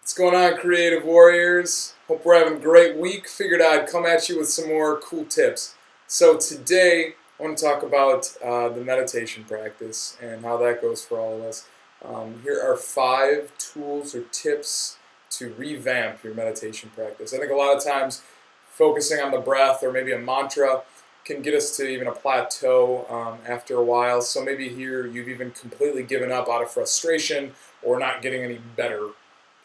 What's going on, creative warriors? Hope we're having a great week. Figured I'd come at you with some more cool tips. So today I want to talk about the meditation practice and how that goes for all of us. Here are 5 tools or tips to revamp your meditation practice. I think a lot of times focusing on the breath or maybe a mantra can get us to even a plateau after a while. So maybe here you've even completely given up out of frustration or not getting any better.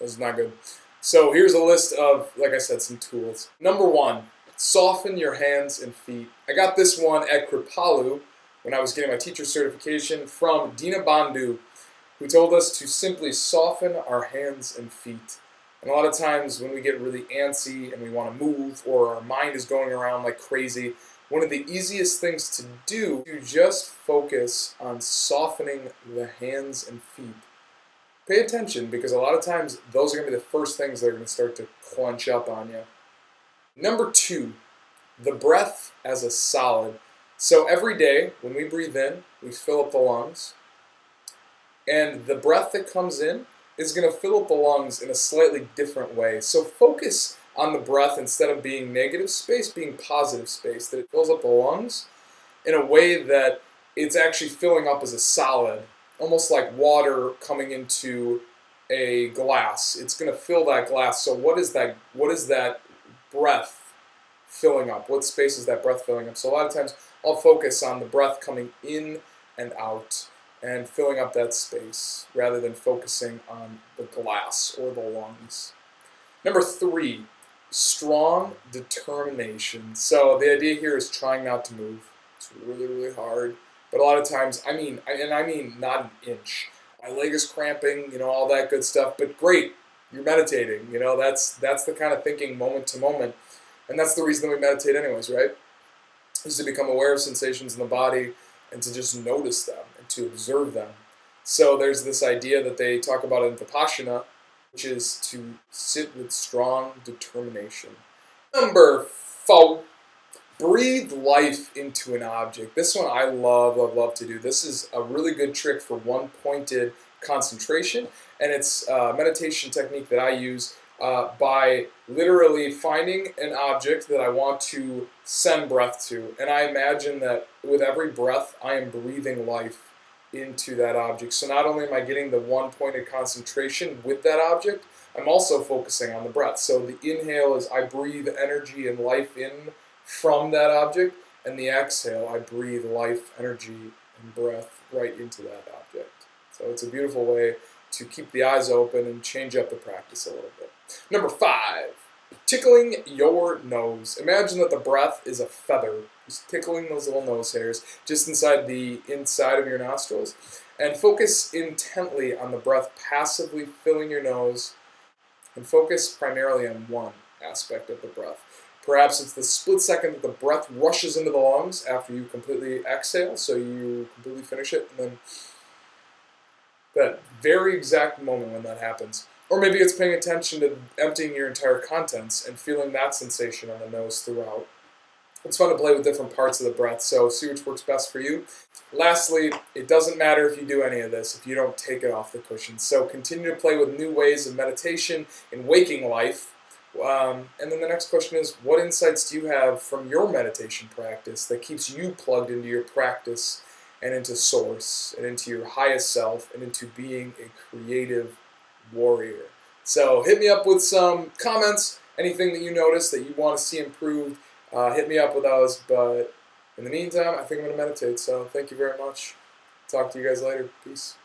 That's not good. So here's a list of, like I said, some tools. Number 1, soften your hands and feet. I got this one at Kripalu when I was getting my teacher certification from Dina Bandhu, who told us to simply soften our hands and feet. And a lot of times when we get really antsy and we want to move or our mind is going around like crazy, one of the easiest things to do is just focus on softening the hands and feet. Pay attention, because a lot of times those are going to be the first things that are going to start to clench up on you. Number 2, the breath as a solid. So every day when we breathe in, we fill up the lungs. And the breath that comes in is going to fill up the lungs in a slightly different way. So focus on the breath instead of being negative space, being positive space, that it fills up the lungs in a way that it's actually filling up as a solid. Almost like water coming into a glass. It's going to fill that glass. So what is that breath filling up? What space is that breath filling up? So a lot of times I'll focus on the breath coming in and out and filling up that space rather than focusing on the glass or the lungs. Number 3, strong determination. So the idea here is trying not to move. It's really, really hard. But a lot of times, I mean not an inch. My leg is cramping, all that good stuff. But great, you're meditating. That's the kind of thinking moment to moment. And that's the reason that we meditate anyways, right? Is to become aware of sensations in the body and to just notice them and to observe them. So there's this idea that they talk about in Vipassana, which is to sit with strong determination. Number 4. Breathe life into an object. This one I love to do. This is a really good trick for one-pointed concentration, and it's a meditation technique that I use by literally finding an object that I want to send breath to. And I imagine that with every breath, I am breathing life into that object. So not only am I getting the one-pointed concentration with that object, I'm also focusing on the breath. So the inhale is I breathe energy and life in from that object, and the exhale, I breathe life, energy, and breath right into that object. So it's a beautiful way to keep the eyes open and change up the practice a little bit. Number 5, tickling your nose. Imagine that the breath is a feather, just tickling those little nose hairs just inside the inside of your nostrils, and focus intently on the breath passively filling your nose, and focus primarily on one aspect of the breath. Perhaps it's the split second that the breath rushes into the lungs after you completely exhale, so you completely finish it, and then that very exact moment when that happens. Or maybe it's paying attention to emptying your entire contents and feeling that sensation on the nose throughout. It's fun to play with different parts of the breath, so see which works best for you. Lastly, it doesn't matter if you do any of this if you don't take it off the cushion. So continue to play with new ways of meditation in waking life. And then the next question is, what insights do you have from your meditation practice that keeps you plugged into your practice and into source and into your highest self and into being a creative warrior? So hit me up with some comments, anything that you notice that you want to see improved, hit me up with those. But in the meantime, I think I'm going to meditate, so thank you very much. Talk to you guys later. Peace.